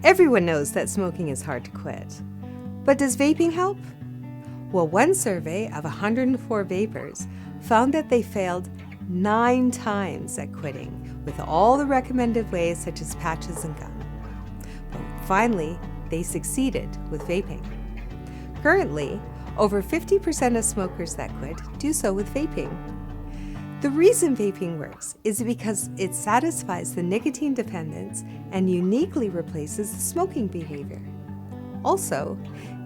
Everyone knows that smoking is hard to quit. But does vaping help? Well, one survey of 104 vapers found that they failed 9 times at quitting with all the recommended ways such as patches and gum. But finally, they succeeded with vaping. Currently, over 50% of smokers that quit do so with vaping. The reason vaping works is because it satisfies the nicotine dependence and uniquely replaces the smoking behavior. Also,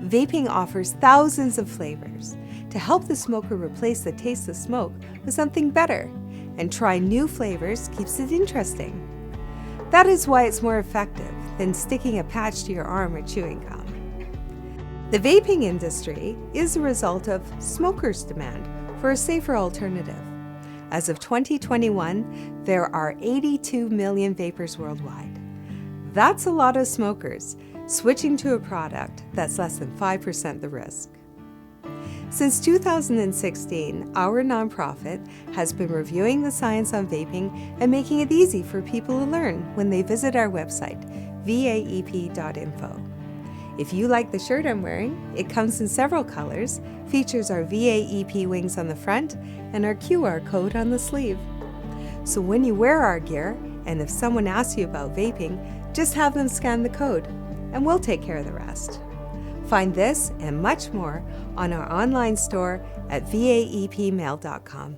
vaping offers thousands of flavors to help the smoker replace the taste of smoke with something better, and try new flavors keeps it interesting. That is why it's more effective than sticking a patch to your arm or chewing gum. The vaping industry is a result of smokers' demand for a safer alternative. As of 2021, there are 82 million vapers worldwide. That's a lot of smokers switching to a product that's less than 5% the risk. Since 2016, our nonprofit has been reviewing the science on vaping and making it easy for people to learn when they visit our website, VAEP.info. If you like the shirt I'm wearing, it comes in several colors, features our VAEP wings on the front, and our QR code on the sleeve. So when you wear our gear, and if someone asks you about vaping, just have them scan the code, and we'll take care of the rest. Find this and much more on our online store at vaepmail.com.